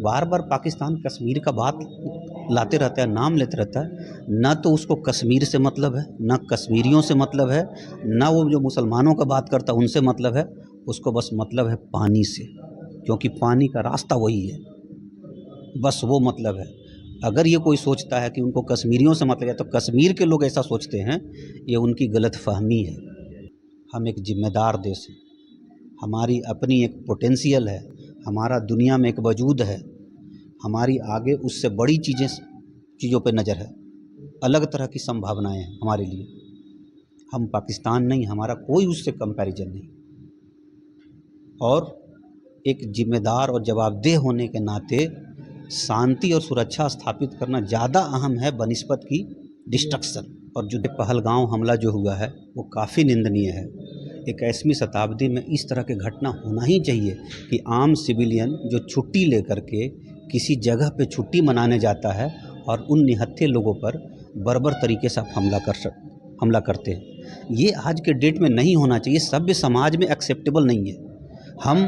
बार बार पाकिस्तान कश्मीर का बात लाते रहता है, नाम लेते रहता है, न तो उसको कश्मीर से मतलब है, न कश्मीरियों से मतलब है, न वो जो मुसलमानों का बात करता है उनसे मतलब है, उसको बस मतलब है पानी से, क्योंकि पानी का रास्ता वही है, बस वो मतलब है। अगर ये कोई सोचता है कि उनको कश्मीरियों से मतलब है तो कश्मीर के लोग ऐसा सोचते हैं, ये उनकी गलतफहमी है। हम एक जिम्मेदार देश हैं, हमारी अपनी एक पोटेंशियल है, हमारा दुनिया में एक वजूद है, हमारी आगे उससे बड़ी चीज़ों पे नज़र है, अलग तरह की संभावनाएं हैं हमारे लिए। हम पाकिस्तान नहीं, हमारा कोई उससे कंपैरिजन नहीं। और एक जिम्मेदार और जवाबदेह होने के नाते शांति और सुरक्षा स्थापित करना ज़्यादा अहम है बनिस्बत की डिस्ट्रक्शन। और जो पहलगांव हमला जो हुआ है वो काफ़ी निंदनीय है। 21वीं शताब्दी में इस तरह के घटना होना ही चाहिए कि आम सिविलियन जो छुट्टी लेकर के किसी जगह पे छुट्टी मनाने जाता है और उन निहत्थे लोगों पर बर्बर तरीके से आप हमला करते हैं। ये आज के डेट में नहीं होना चाहिए, सभ्य समाज में एक्सेप्टेबल नहीं है। हम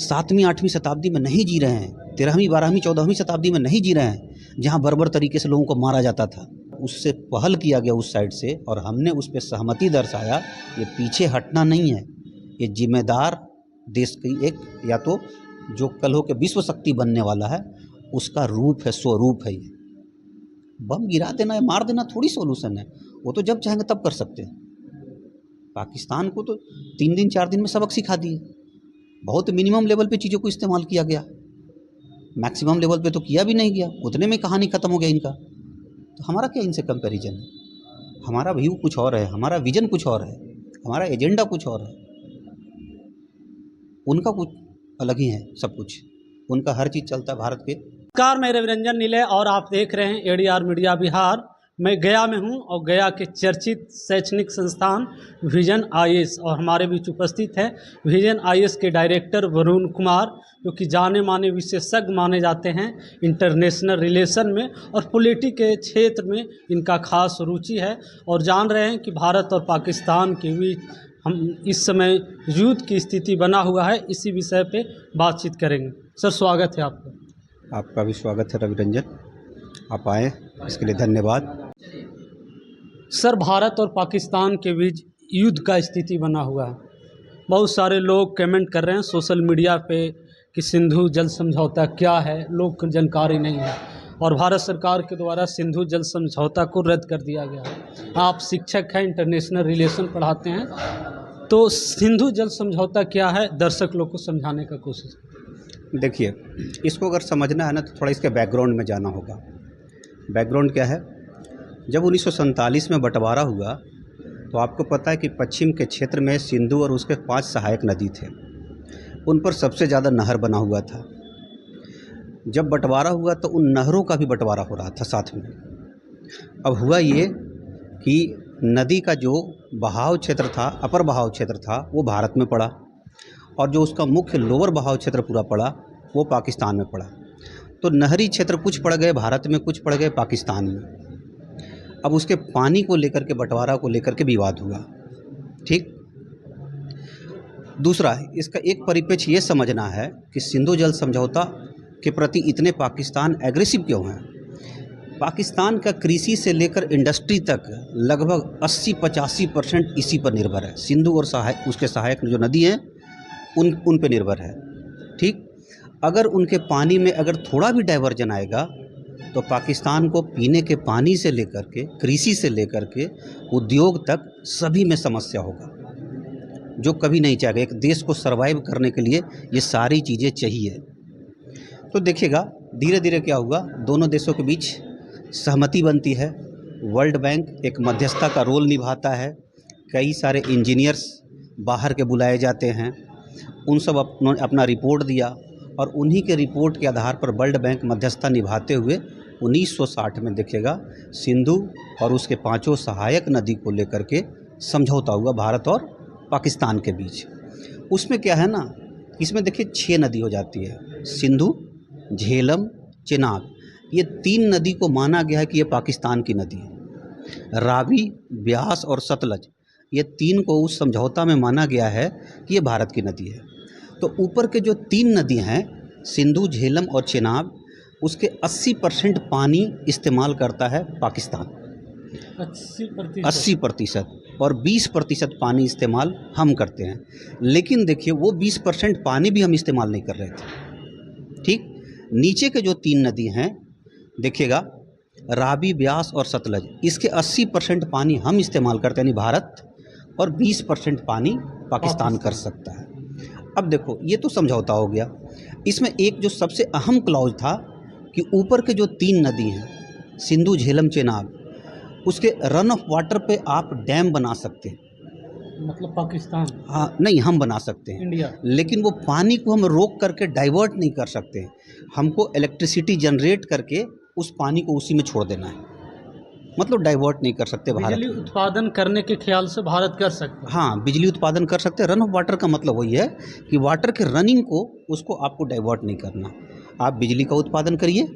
7वीं 8वीं शताब्दी में नहीं जी रहे हैं, 13वीं 12वीं 14वीं शताब्दी में नहीं जी रहे हैं जहाँ बर्बर तरीके से लोगों को मारा जाता था। उससे पहल किया गया उस साइड से और हमने उस पर सहमति दर्शाया। ये पीछे हटना नहीं है, ये जिम्मेदार देश की एक, या तो जो कल हो के विश्व शक्ति बनने वाला है उसका रूप है, स्वरूप है। ये बम गिरा देना या मार देना थोड़ी सोल्यूशन है, वो तो जब चाहेंगे तब कर सकते हैं। पाकिस्तान को तो 3 दिन 4 दिन में सबक सिखा दिए। बहुत मिनिमम लेवल पे चीज़ों को इस्तेमाल किया गया, मैक्सिमम लेवल पे तो किया भी नहीं गया, उतने में कहानी ख़त्म हो गया इनका। तो हमारा क्या इनसे कंपैरिजन है? हमारा व्यू कुछ और है, हमारा विजन कुछ और है, हमारा एजेंडा कुछ और है, उनका कुछ अलग ही है। सब कुछ उनका हर चीज़ चलता है भारत के। नमस्कार, मैं रविरंजन नीले और आप देख रहे हैं एडीआर मीडिया बिहार। मैं गया में हूं और गया के चर्चित शैक्षणिक संस्थान विजन आईएएस, और हमारे बीच उपस्थित है विजन आईएएस के डायरेक्टर वरुण कुमार, जो कि जाने माने विशेषज्ञ माने जाते हैं इंटरनेशनल रिलेशन में और पॉलिटिक्स के क्षेत्र में इनका खास रुचि है। और जान रहे हैं कि भारत और पाकिस्तान के बीच हम इस समय युद्ध की स्थिति बना हुआ है, इसी विषय पे बातचीत करेंगे। सर, स्वागत है आपका। आपका भी स्वागत है रविरंजन, आप आए, इसके लिए धन्यवाद। सर, भारत और पाकिस्तान के बीच युद्ध का स्थिति बना हुआ है। बहुत सारे लोग कमेंट कर रहे हैं सोशल मीडिया पे कि सिंधु जल समझौता क्या है, लोग को जानकारी नहीं है और भारत सरकार के द्वारा सिंधु जल समझौता को रद्द कर दिया गया है। आप शिक्षक हैं, इंटरनेशनल रिलेशन पढ़ाते हैं, तो सिंधु जल समझौता क्या है, दर्शक लोग को समझाने का कोशिश। देखिए, इसको अगर समझना है ना तो थोड़ा इसके बैकग्राउंड में जाना होगा। बैकग्राउंड क्या है? जब 1947 में बंटवारा हुआ तो आपको पता है कि पश्चिम के क्षेत्र में सिंधु और उसके 5 सहायक नदी थे, उन पर सबसे ज़्यादा नहर बना हुआ था। जब बंटवारा हुआ तो उन नहरों का भी बंटवारा हो रहा था साथ में। अब हुआ ये कि नदी का जो बहाव क्षेत्र था, अपर बहाव क्षेत्र था, वो भारत में पड़ा और जो उसका मुख्य लोअर बहाव क्षेत्र पूरा पड़ा वो पाकिस्तान में पड़ा। तो नहरी क्षेत्र कुछ पड़ गए भारत में, कुछ पड़ गए पाकिस्तान में। अब उसके पानी को लेकर के, बंटवारा को लेकर के विवाद हुआ। ठीक। दूसरा, इसका एक परिप्रेक्ष्य ये समझना है कि सिंधु जल समझौता के प्रति इतने पाकिस्तान एग्रेसिव क्यों हैं। पाकिस्तान का कृषि से लेकर इंडस्ट्री तक लगभग 80-85% इसी पर निर्भर है। सिंधु और उसके सहायक जो नदी हैं उन पे निर्भर है। ठीक। अगर उनके पानी में अगर थोड़ा भी डाइवर्जन आएगा तो पाकिस्तान को पीने के पानी से लेकर के, कृषि से लेकर के उद्योग तक सभी में समस्या होगा, जो कभी नहीं चाहेगा। एक देश को सरवाइव करने के लिए ये सारी चीज़ें चाहिए। तो देखिएगा धीरे धीरे क्या हुआ, दोनों देशों के बीच सहमति बनती है। वर्ल्ड बैंक एक मध्यस्थता का रोल निभाता है। कई सारे इंजीनियर्स बाहर के बुलाए जाते हैं, उन सब अपना रिपोर्ट दिया और उन्हीं के रिपोर्ट के आधार पर वर्ल्ड बैंक मध्यस्थता निभाते हुए 1960 में देखिएगा सिंधु और उसके 5 सहायक नदी को लेकर के समझौता हुआ भारत और पाकिस्तान के बीच। उसमें क्या है ना, इसमें देखिए 6 नदी हो जाती है, सिंधु, झेलम, चेनाब। ये 3 नदी को माना गया है कि ये पाकिस्तान की नदी है। रावी, ब्यास और सतलज, ये 3 को उस समझौता में माना गया है कि ये भारत की नदी है। तो ऊपर के जो 3 नदी हैं, सिंधु, झेलम और चेनाब, उसके 80% पानी इस्तेमाल करता है पाकिस्तान, 80%। 80%, और 20% पानी इस्तेमाल हम करते हैं। लेकिन देखिए वो 20% पानी भी हम इस्तेमाल नहीं कर रहे थे। ठीक, नीचे के जो 3 नदी हैं देखिएगा, रावी, ब्यास और सतलज, इसके 80% पानी हम इस्तेमाल करते हैं यानी भारत, और 20% पानी पाकिस्तान कर सकता है। अब देखो ये तो समझौता हो गया। इसमें एक जो सबसे अहम क्लॉज था कि ऊपर के जो 3 नदी हैं सिंधु, झेलम, चेनाब, उसके रन ऑफ वाटर पे आप डैम बना सकते हैं। मतलब पाकिस्तान, हाँ, नहीं, हम बना सकते हैं, इंडिया। लेकिन वो पानी को हम रोक करके डाइवर्ट नहीं कर सकते। हमको इलेक्ट्रिसिटी जनरेट करके उस पानी को उसी में छोड़ देना है, मतलब डाइवर्ट नहीं कर सकते भारत बिजली में। उत्पादन करने के ख्याल से भारत कर सकता है। हाँ, बिजली उत्पादन कर सकते हैं। रन ऑफ वाटर का मतलब वही है कि वाटर के रनिंग को, उसको आपको डाइवर्ट नहीं करना। आप बिजली का उत्पादन करिए,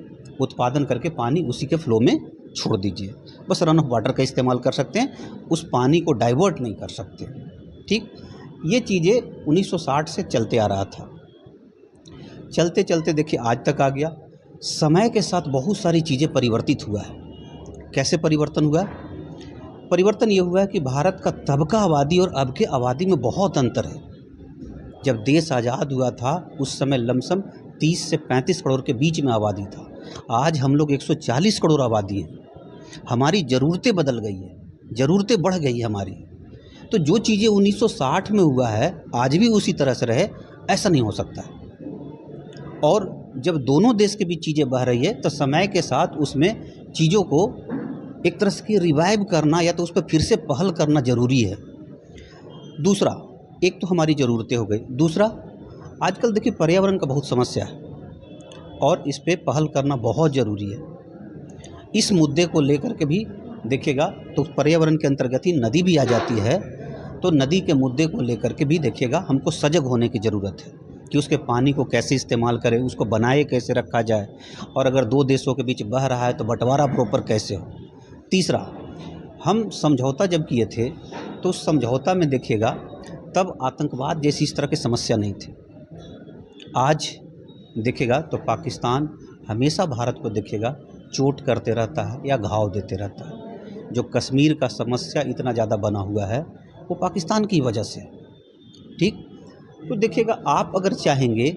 उत्पादन करके पानी उसी के फ्लो में छोड़ दीजिए, बस रन ऑफ वाटर का इस्तेमाल कर सकते हैं, उस पानी को डाइवर्ट नहीं कर सकते। ठीक, ये चीज़ें 1960 से चलते आ रहा था। चलते चलते देखिए आज तक आ गया। समय के साथ बहुत सारी चीज़ें परिवर्तित हुआ है। कैसे परिवर्तन हुआ है? परिवर्तन ये हुआ है कि भारत का तब का आबादी और अब के आबादी में बहुत अंतर है। जब देश आज़ाद हुआ था उस समय लमसम 30 से 35 करोड़ के बीच में आबादी था। आज हम लोग 140 करोड़ आबादी है। हमारी ज़रूरतें बदल गई है, ज़रूरतें बढ़ गई है हमारी। तो जो चीज़ें 1960 में हुआ है आज भी उसी तरह से रहे, ऐसा नहीं हो सकता है। और जब दोनों देश के बीच चीज़ें बह रही है तो समय के साथ उसमें चीज़ों को एक तरह से रिवाइव करना या तो उस पर फिर से पहल करना ज़रूरी है। दूसरा, एक तो हमारी ज़रूरतें हो गई। दूसरा, आजकल देखिए पर्यावरण का बहुत समस्या है और इस पे पहल करना बहुत ज़रूरी है। इस मुद्दे को लेकर के भी देखिएगा तो पर्यावरण के अंतर्गत ही नदी भी आ जाती है। तो नदी के मुद्दे को लेकर के भी देखिएगा हमको सजग होने की ज़रूरत है कि उसके पानी को कैसे इस्तेमाल करें, उसको बनाए कैसे रखा जाए, और अगर 2 देशों के बीच बह रहा है तो बंटवारा प्रॉपर कैसे हो। तीसरा, हम समझौता जब किए थे तो उस समझौता में देखिएगा तब आतंकवाद जैसी इस तरह की समस्या नहीं थी। आज देखिएगा तो पाकिस्तान हमेशा भारत को देखिएगा चोट करते रहता है या घाव देते रहता है। जो कश्मीर का समस्या इतना ज़्यादा बना हुआ है वो पाकिस्तान की वजह से। ठीक, तो देखिएगा आप अगर चाहेंगे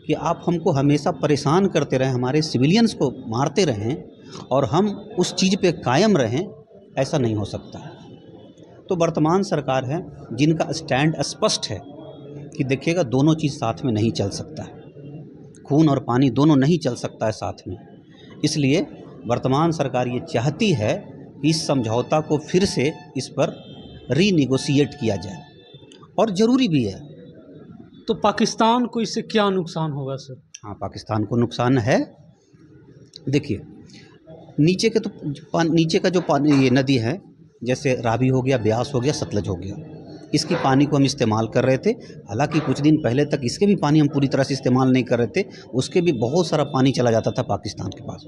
कि आप हमको हमेशा परेशान करते रहें, हमारे सिविलियंस को मारते रहें और हम उस चीज़ पे कायम रहें, ऐसा नहीं हो सकता है। तो वर्तमान सरकार है जिनका स्टैंड स्पष्ट है कि देखिएगा दोनों चीज़ साथ में नहीं चल सकता है, खून और पानी दोनों नहीं चल सकता है साथ में। इसलिए वर्तमान सरकार ये चाहती है कि इस समझौता को फिर से इस पर रीनिगोशिएट किया जाए, और ज़रूरी भी है। तो पाकिस्तान को इससे क्या नुकसान होगा सर? हाँ, पाकिस्तान को नुकसान है। देखिए नीचे के तो नीचे का जो पानी, ये नदी है जैसे रावी हो गया, ब्यास हो गया, सतलज हो गया, इसकी पानी को हम इस्तेमाल कर रहे थे। हालांकि कुछ दिन पहले तक इसके भी पानी हम पूरी तरह से इस्तेमाल नहीं कर रहे थे, उसके भी बहुत सारा पानी चला जाता था पाकिस्तान के पास।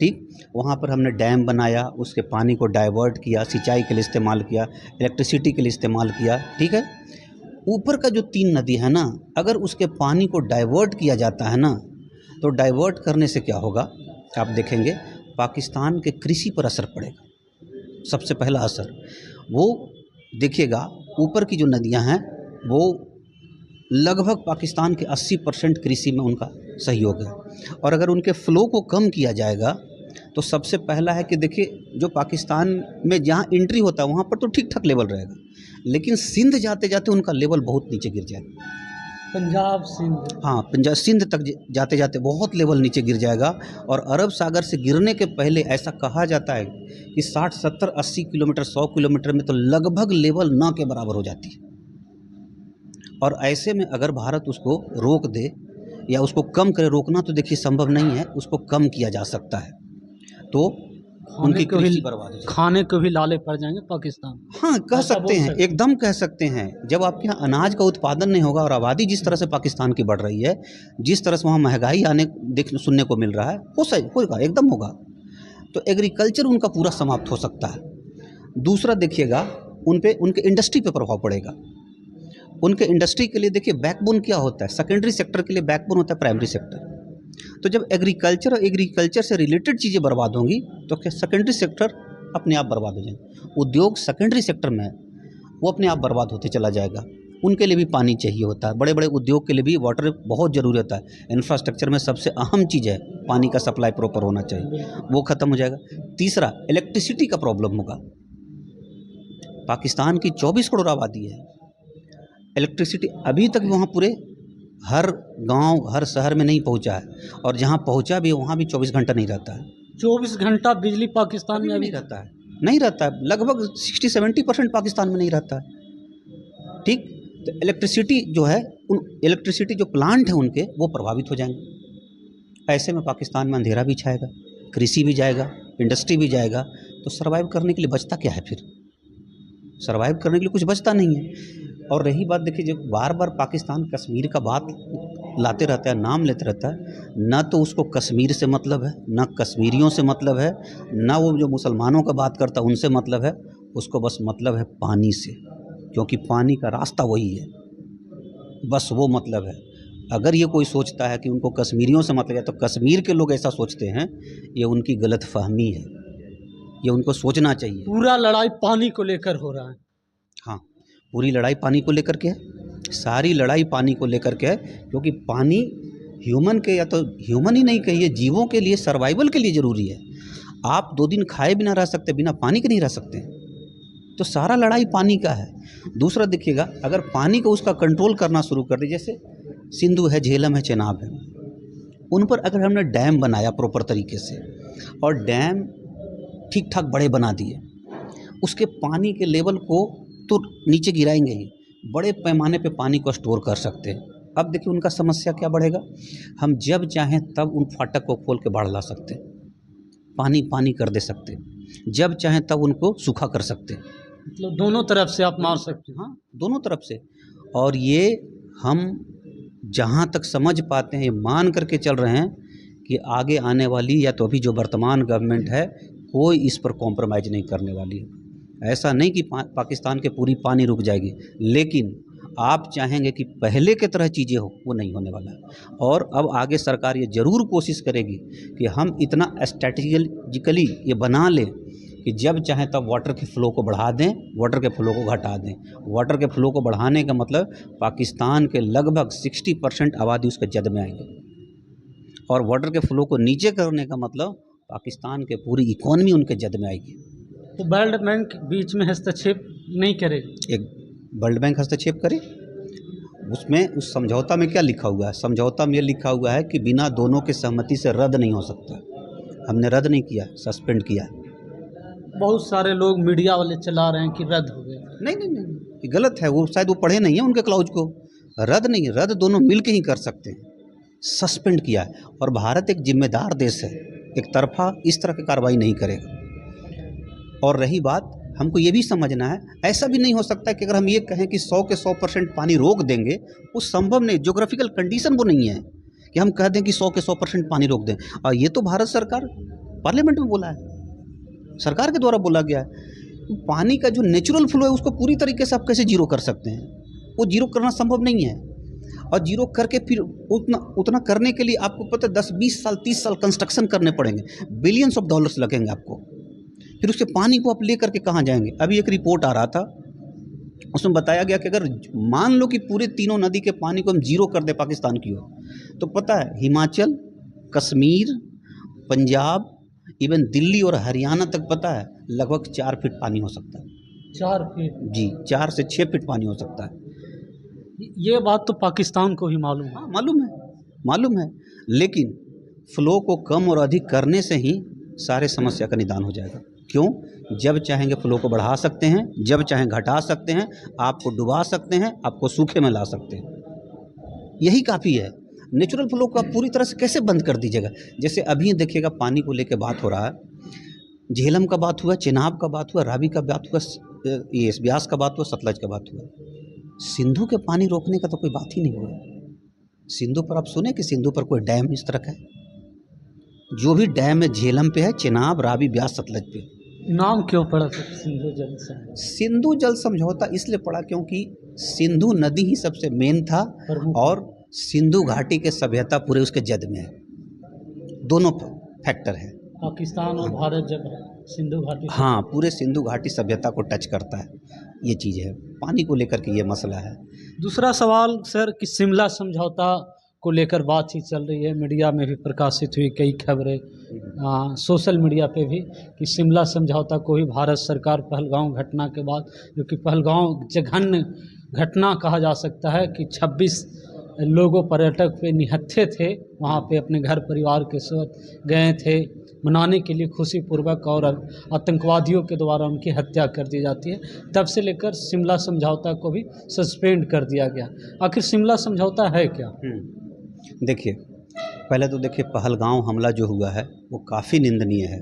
ठीक, वहाँ पर हमने डैम बनाया, उसके पानी को डाइवर्ट किया, सिंचाई के लिए इस्तेमाल किया, इलेक्ट्रिसिटी के लिए इस्तेमाल किया। ठीक है, ऊपर का जो 3 नदी है ना, अगर उसके पानी को डाइवर्ट किया जाता है ना, तो डाइवर्ट करने से क्या होगा आप देखेंगे, पाकिस्तान के कृषि पर असर पड़ेगा। सबसे पहला असर वो देखिएगा, ऊपर की जो नदियां हैं वो लगभग पाकिस्तान के 80% कृषि में उनका सहयोग है, और अगर उनके फ़्लो को कम किया जाएगा तो सबसे पहला है कि देखिए जो पाकिस्तान में जहाँ एंट्री होता है वहाँ पर तो ठीक ठाक लेवल रहेगा, लेकिन सिंध जाते जाते उनका लेवल बहुत नीचे गिर जाएगा। पंजाब, सिंध। हाँ, पंजाब सिंध तक जाते जाते बहुत लेवल नीचे गिर जाएगा, और अरब सागर से गिरने के पहले ऐसा कहा जाता है कि 60, 70, 80 किलोमीटर, 100 किलोमीटर में तो लगभग लेवल ना के बराबर हो जाती है। और ऐसे में अगर भारत उसको रोक दे या उसको कम करे, रोकना तो देखिए संभव नहीं है, उसको कम किया जा सकता है, तो उनकी कृषि बर्बाद हो जाएगी। खाने को भी लाले पड़ जाएंगे पाकिस्तान। हाँ, कह सकते हैं, एकदम कह सकते हैं। जब आपके यहाँ अनाज का उत्पादन नहीं होगा और आबादी जिस तरह से पाकिस्तान की बढ़ रही है, जिस तरह से वहाँ महंगाई सुनने को मिल रहा है, होगा, एकदम होगा। तो एग्रीकल्चर उनका पूरा समाप्त हो सकता है। दूसरा देखिएगा, उनके इंडस्ट्री पे प्रभाव पड़ेगा। उनके इंडस्ट्री के लिए देखिए बैकबोन क्या होता है, सेकेंडरी सेक्टर के लिए बैकबोन होता है प्राइमरी सेक्टर। तो जब एग्रीकल्चर और एग्रीकल्चर से रिलेटेड चीज़ें बर्बाद होंगी तो क्या सेकेंडरी सेक्टर अपने आप बर्बाद हो जाएंगे। उद्योग सेकेंडरी सेक्टर में है, वो अपने आप बर्बाद होते चला जाएगा। उनके लिए भी पानी चाहिए होता है, बड़े बड़े उद्योग के लिए भी वाटर बहुत ज़रूरी होता है। इंफ्रास्ट्रक्चर में सबसे अहम चीज़ है पानी का सप्लाई प्रॉपर होना चाहिए, वो ख़त्म हो जाएगा। तीसरा, इलेक्ट्रिसिटी का प्रॉब्लम होगा। पाकिस्तान की 24 करोड़ आबादी है, इलेक्ट्रिसिटी अभी तक वहाँ पूरे हर गांव हर शहर में नहीं पहुँचा है, और जहाँ पहुँचा भी वहाँ भी 24 घंटा नहीं रहता है। 24 घंटा बिजली पाकिस्तान में अभी नहीं रहता है, नहीं रहता है, लगभग 60-70% पाकिस्तान में नहीं रहता है। ठीक, तो इलेक्ट्रिसिटी जो है, उन इलेक्ट्रिसिटी जो प्लांट है उनके, वो प्रभावित हो जाएंगे। ऐसे में पाकिस्तान में अंधेरा भी छाएगा, कृषि भी जाएगा, इंडस्ट्री भी जाएगा, तो सर्वाइव करने के लिए बचता क्या है फिर? सर्वाइव करने के लिए कुछ बचता नहीं है। और रही बात, देखिए, जब बार बार पाकिस्तान कश्मीर का बात लाते रहता है, नाम लेते रहता है, ना तो उसको कश्मीर से मतलब है, ना कश्मीरियों से मतलब है, ना वो जो मुसलमानों का बात करता है उनसे मतलब है, उसको बस मतलब है पानी से, क्योंकि पानी का रास्ता वही है, बस वो मतलब है। अगर ये कोई सोचता है कि उनको कश्मीरियों से मतलब है, तो कश्मीर के लोग ऐसा सोचते हैं, ये उनकी गलतफहमी है, ये उनको सोचना चाहिए। पूरा लड़ाई पानी को लेकर हो रहा है। हाँ, पूरी लड़ाई पानी को लेकर के है, सारी लड़ाई पानी को लेकर के है, क्योंकि पानी ह्यूमन के, या तो ह्यूमन ही नहीं कहिए, जीवों के लिए, सर्वाइवल के लिए ज़रूरी है। आप 2 दिन खाए बिना रह सकते, बिना पानी के नहीं रह सकते, तो सारा लड़ाई पानी का है। दूसरा देखिएगा, अगर पानी को उसका कंट्रोल करना शुरू कर दे, जैसे सिंधु है, झेलम है, चेनाब है, उन पर अगर हमने डैम बनाया प्रॉपर तरीके से, और डैम ठीक ठाक बड़े बना दिए, उसके पानी के लेवल को तो नीचे गिराएंगे ही, बड़े पैमाने पे पानी को स्टोर कर सकते हैं। अब देखिए उनका समस्या क्या बढ़ेगा, हम जब चाहें तब उन फाटक को खोल के बाढ़ ला सकते हैं, पानी पानी कर दे सकते हैं, जब चाहें तब उनको सूखा कर सकते हैं। मतलब दोनों तरफ से आप मार सकते हैं। हाँ, दोनों तरफ से। और ये हम जहाँ तक समझ पाते हैं, ये मान करके चल रहे हैं कि आगे आने वाली, या तो अभी जो वर्तमान गवर्नमेंट है, कोई इस पर कॉम्प्रोमाइज़ नहीं करने वाली है। ऐसा नहीं कि पाकिस्तान के पूरी पानी रुक जाएगी, लेकिन आप चाहेंगे कि पहले की तरह चीज़ें हो, वो नहीं होने वाला है। और अब आगे सरकार ये ज़रूर कोशिश करेगी कि हम इतना स्ट्रैटेजिकली ये बना लें कि जब चाहें तब वाटर के फ़्लो को बढ़ा दें, वाटर के फ़्लो को घटा दें। वाटर के फ़्लो को बढ़ाने का मतलब पाकिस्तान के लगभग 60% आबादी उसके जद में आएगी, और वाटर के फ़्लो को नीचे करने का मतलब पाकिस्तान के पूरी इकोनॉमी उनके जद में आएगी। तो वर्ल्ड बैंक बीच में हस्तक्षेप नहीं करेगी? एक वर्ल्ड बैंक हस्तक्षेप करे, उसमें उस समझौता में क्या लिखा हुआ है? समझौता में ये लिखा हुआ है कि बिना दोनों के सहमति से रद्द नहीं हो सकता। हमने रद्द नहीं किया, सस्पेंड किया। बहुत सारे लोग मीडिया वाले चला रहे हैं कि रद्द हो गया। नहीं नहीं नहीं, ये गलत है, वो शायद वो पढ़े नहीं है उनके क्लाउज को। रद्द नहीं, रद्द दोनों मिल के ही कर सकते हैं, सस्पेंड किया है। और भारत एक जिम्मेदार देश है, एक तरफा इस तरह की कार्रवाई नहीं करेगा। और रही बात, हमको ये भी समझना है, ऐसा भी नहीं हो सकता कि अगर हम ये कहें कि 100 के 100% पानी रोक देंगे, वो संभव नहीं, ज्योग्राफिकल कंडीशन वो नहीं है कि हम कह दें कि 100 के 100% पानी रोक दें। और ये तो भारत सरकार पार्लियामेंट में बोला है, सरकार के द्वारा बोला गया है। पानी का जो नेचुरल फ्लो है उसको पूरी तरीके से आप कैसे जीरो कर सकते हैं? वो जीरो करना संभव नहीं है। और जीरो करके फिर उतना करने के लिए आपको पता है 10-20 साल 30 साल कंस्ट्रक्शन करने पड़ेंगे, बिलियंस ऑफ डॉलर्स लगेंगे आपको। फिर उसके पानी को आप ले करके कहाँ जाएंगे? अभी एक रिपोर्ट आ रहा था, उसमें बताया गया कि अगर मान लो कि पूरे तीनों नदी के पानी को हम जीरो कर दें पाकिस्तान की ओर, तो पता है हिमाचल, कश्मीर, पंजाब, इवन दिल्ली और हरियाणा तक पता है लगभग 4 फीट पानी हो सकता है। 4 फीट? जी, 4 से 6 फीट पानी हो सकता है। ये बात तो पाकिस्तान को ही मालूम है। हाँ, मालूम है, लेकिन फ्लो को कम और अधिक करने से ही सारे समस्या का निदान हो जाएगा। क्यों? जब चाहेंगे फ्लो को बढ़ा सकते हैं, जब चाहें घटा सकते हैं, आपको डुबा सकते हैं, आपको सूखे में ला सकते हैं, यही काफ़ी है। नेचुरल फ्लो को आप पूरी तरह से कैसे बंद कर दीजिएगा? जैसे अभी देखिएगा पानी को लेकर बात हो रहा है, झेलम का बात हुआ, चेनाब का बात हुआ, रावी का बात हुआ, ये ब्यास का बात हुआ, सतलज का बात हुआ। सिंधु के पानी रोकने का तो कोई बात ही नहीं हुआ। सिंधु पर आप सुने कि सिंधु पर कोई डैम इस तरह का है? जो भी डैम है झेलम पे है, चेनाब, रावी, ब्यास, सतलज पे। नाम क्यों पड़ा सिंधु जल समझौता? सिंधु जल समझौता इसलिए पड़ा क्योंकि सिंधु नदी ही सबसे मेन था, और सिंधु घाटी के सभ्यता पूरे उसके जद में है। दोनों फैक्टर है। पाकिस्तान और भारत जब सिंधु घाटी हाँ, पूरे सिंधु घाटी सभ्यता को टच करता है, ये चीज़ है। पानी को लेकर के ये मसला है। दूसरा सवाल सर कि शिमला समझौता को लेकर बातचीत चल रही है, मीडिया में भी प्रकाशित हुई कई खबरें, सोशल मीडिया पे भी, कि शिमला समझौता को ही भारत सरकार पहलगांव घटना के बाद, जो कि पहलगांव जघन्य घटना कहा जा सकता है कि 26 लोगों पर्यटक पे निहत्थे थे, वहाँ पे अपने घर परिवार के साथ गए थे मनाने के लिए खुशीपूर्वक, और आतंकवादियों के द्वारा उनकी हत्या कर दी जाती है। तब से लेकर शिमला समझौता को भी सस्पेंड कर दिया गया। आखिर शिमला समझौता है क्या? देखिए, पहले तो देखिए पहलगांव हमला जो हुआ है वो काफ़ी निंदनीय है।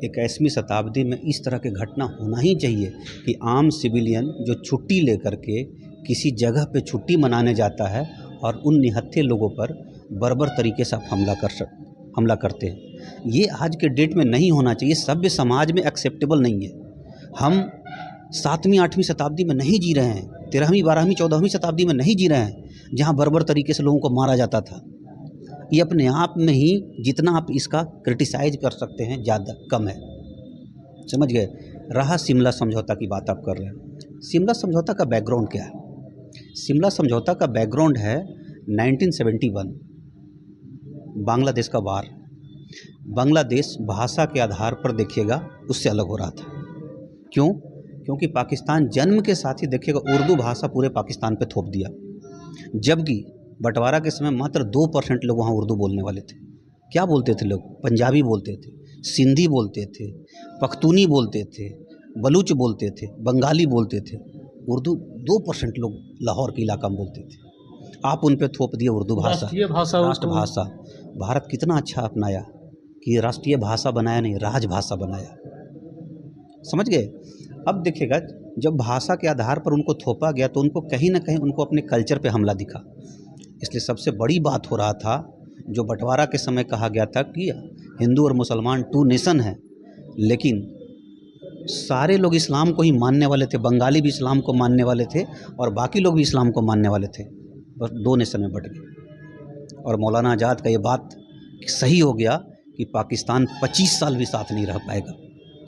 21वीं शताब्दी में इस तरह की घटना होना ही चाहिए कि आम सिविलियन जो छुट्टी लेकर के किसी जगह पे छुट्टी मनाने जाता है और उन निहत्थे लोगों पर बर्बर तरीके से आप हमला करते हैं। ये आज के डेट में नहीं होना चाहिए, सभ्य समाज में एक्सेप्टेबल नहीं है। हम 7वीं 8वीं शताब्दी में नहीं जी रहे हैं, 13वीं 12वीं 14वीं शताब्दी में नहीं जी रहे हैं जहाँ बर्बर तरीके से लोगों को मारा जाता था। ये अपने आप में ही जितना आप इसका क्रिटिसाइज कर सकते हैं ज़्यादा कम है, समझ गए। रहा शिमला समझौता की बात आप कर रहे हैं, शिमला समझौता का बैकग्राउंड क्या है? शिमला समझौता का बैकग्राउंड है 1971 बांग्लादेश का वार। बांग्लादेश भाषा के आधार पर देखिएगा उससे अलग हो रहा था। क्यों? क्योंकि पाकिस्तान जन्म के साथ ही देखिएगा उर्दू भाषा पूरे पाकिस्तान पे थोप दिया, जबकि बंटवारा के समय मात्र 2% लोग वहाँ उर्दू बोलने वाले थे। क्या बोलते थे लोग? पंजाबी बोलते थे, सिंधी बोलते थे, पख्तूनी बोलते थे, बलूच बोलते थे, बंगाली बोलते थे। उर्दू 2% लोग लाहौर के इलाका में बोलते थे। आप उन पे थोप दिए उर्दू भाषा, राष्ट्रभाषा। भारत कितना अच्छा अपनाया कि राष्ट्रीय भाषा बनाया नहीं, राजभाषा बनाया, समझ गए। अब देखिएगा जब भाषा के आधार पर उनको थोपा गया तो उनको कहीं ना कहीं उनको अपने कल्चर पे हमला दिखा। इसलिए सबसे बड़ी बात हो रहा था जो बंटवारा के समय कहा गया था कि हिंदू और मुसलमान 2 नेशन हैं, लेकिन सारे लोग इस्लाम को ही मानने वाले थे। बंगाली भी इस्लाम को मानने वाले थे और बाकी लोग भी इस्लाम को मानने वाले थे, बस 2 नेशन में बट गए। और मौलाना आज़ाद का ये बात सही हो गया कि पाकिस्तान 25 साल भी साथ नहीं रह पाएगा,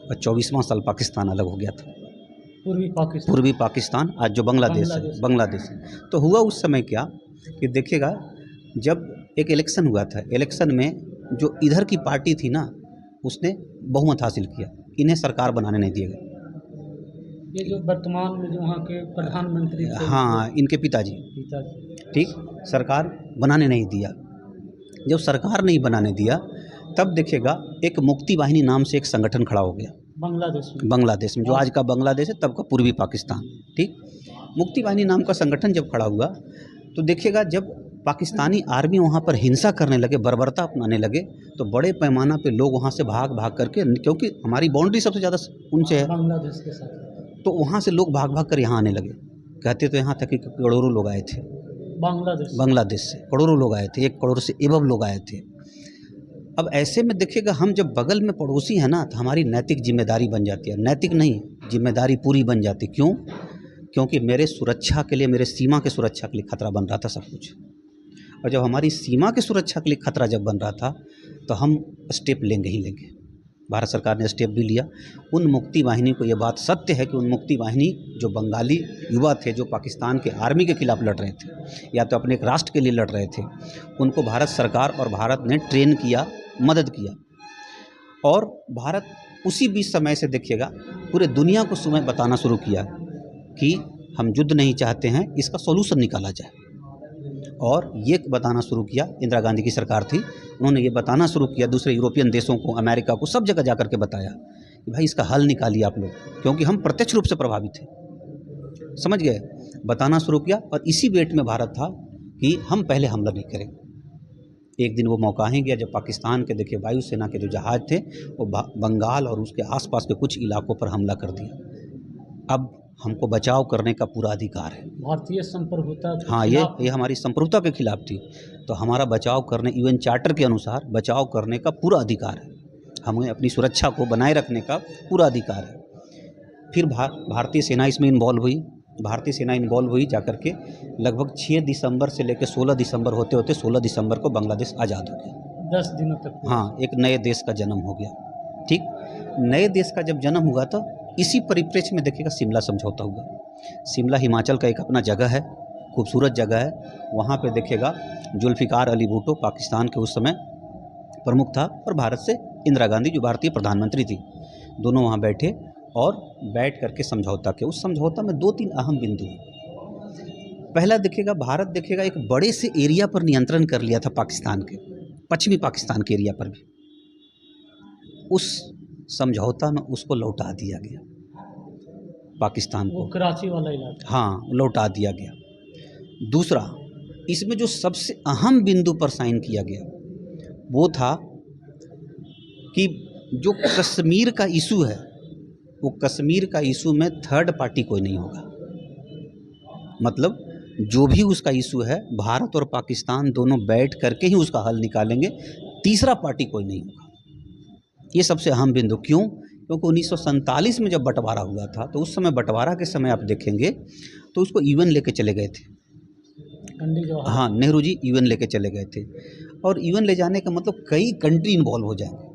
और 24वां साल पाकिस्तान अलग हो गया था। पूर्वी पाकिस्तान आज जो बांग्लादेश है। तो हुआ उस समय क्या कि देखिएगा जब एक इलेक्शन हुआ था, इलेक्शन में जो इधर की पार्टी थी ना उसने बहुमत हासिल किया, इन्हें सरकार बनाने नहीं दिया गया। ये जो वर्तमान में जो वहाँ के प्रधानमंत्री थे, हाँ, इनके पिताजी, ठीक, सरकार बनाने नहीं दिया। जब सरकार नहीं बनाने दिया तब देखिएगा एक मुक्ति वाहिनी नाम से एक संगठन खड़ा हो गया बांग्लादेश में, जो आज का बांग्लादेश है तब का पूर्वी पाकिस्तान, ठीक। मुक्ति वाहिनी नाम का संगठन जब खड़ा हुआ तो देखिएगा जब पाकिस्तानी आर्मी वहाँ पर हिंसा करने लगे, बर्बरता अपनाने लगे, तो बड़े पैमाना पे लोग वहाँ से भाग करके, क्योंकि हमारी बाउंड्री सबसे ज़्यादा उनसे है बांग्लादेश के साथ, तो वहाँ से लोग भाग कर यहाँ आने लगे। कहते तो यहाँ तक कि करोड़ों लोग आए थे बांग्लादेश से, करोड़ों लोग आए थे, 1 करोड़ से एबव लोग आए थे। अब ऐसे में देखिएगा हम जब बगल में पड़ोसी है ना तो हमारी नैतिक जिम्मेदारी बन जाती है, नैतिक नहीं जिम्मेदारी पूरी बन जाती। क्यों? क्योंकि मेरे सुरक्षा के लिए, मेरे सीमा के सुरक्षा के लिए खतरा बन रहा था सब कुछ। और जब हमारी सीमा की सुरक्षा के लिए खतरा जब बन रहा था तो हम स्टेप लेंगे ही लेंगे। भारत सरकार ने स्टेप भी लिया। उन मुक्ति वाहिनी को ये बात सत्य है कि उन मुक्ति वाहिनी जो बंगाली युवा थे जो पाकिस्तान के आर्मी के खिलाफ लड़ रहे थे या तो अपने एक राष्ट्र के लिए लड़ रहे थे, उनको भारत सरकार और भारत ने ट्रेन किया, मदद किया। और भारत उसी बीच समय से देखिएगा पूरे दुनिया को सुबह बताना शुरू किया कि हम युद्ध नहीं चाहते हैं, इसका सॉल्यूशन निकाला जाए। और ये बताना शुरू किया, इंदिरा गांधी की सरकार थी, उन्होंने ये बताना शुरू किया दूसरे यूरोपियन देशों को, अमेरिका को, सब जगह जा कर के बताया कि भाई इसका हल निकालिए आप लोग, क्योंकि हम प्रत्यक्ष रूप से प्रभावित थे, समझ गए। बताना शुरू किया और इसी वेट में भारत था कि हम पहले हमला नहीं करेंगे। एक दिन वो मौका ही गया जब पाकिस्तान के देखिए वायुसेना के जो जहाज़ थे वो बंगाल और उसके आसपास के कुछ इलाकों पर हमला कर दिया। अब हमको बचाव करने का पूरा अधिकार है। भारतीय संप्रभुता, हाँ, ये हमारी संप्रभुता के खिलाफ थी, तो हमारा बचाव करने, यूएन चार्टर के अनुसार बचाव करने का पूरा अधिकार है, हमें अपनी सुरक्षा को बनाए रखने का पूरा अधिकार है। फिर भारतीय सेना इसमें इन्वॉल्व हुई। भारतीय सेना इन्वॉल्व हुई जाकर के लगभग 6 दिसंबर से लेकर 16 दिसंबर होते होते 16 दिसंबर को बांग्लादेश आज़ाद हो गया। 10 दिनों तक हुआ। हाँ, एक नए देश का जन्म हो गया। ठीक, नए देश का जब जन्म हुआ तो इसी परिप्रेक्ष्य में देखिएगा शिमला समझौता हुआ। शिमला हिमाचल का एक अपना जगह है, खूबसूरत जगह है। वहाँ पे देखिएगा जुल्फ़िकार अली भुट्टो पाकिस्तान के उस समय प्रमुख था और भारत से इंदिरा गांधी जो भारतीय प्रधानमंत्री थी, दोनों वहाँ बैठे और बैठ करके समझौता किया। उस समझौता में 2-3 अहम बिंदु हैं। पहला देखिएगा, भारत देखिएगा एक बड़े से एरिया पर नियंत्रण कर लिया था पाकिस्तान के, पश्चिमी पाकिस्तान के एरिया पर भी। उस समझौता में उसको लौटा दिया गया पाकिस्तान वो को। कराची वाला इलाका। हाँ, लौटा दिया गया। दूसरा, इसमें जो सबसे अहम बिंदु पर साइन किया गया वो था कि जो कश्मीर का इशू है, वो कश्मीर का इशू में थर्ड पार्टी कोई नहीं होगा। मतलब जो भी उसका इशू है, भारत और पाकिस्तान दोनों बैठ करके ही उसका हल निकालेंगे, तीसरा पार्टी कोई नहीं होगा। ये सबसे अहम बिंदु। क्यों? क्योंकि 1947 में जब बंटवारा हुआ था तो उस समय बंटवारा के समय आप देखेंगे तो उसको यूएन लेके चले गए थे। पंडित जवाहर। हाँ, नेहरू जी यूएन लेके चले गए थे। और यूएन ले जाने का मतलब कई कंट्री इन्वॉल्व हो जाएंगे,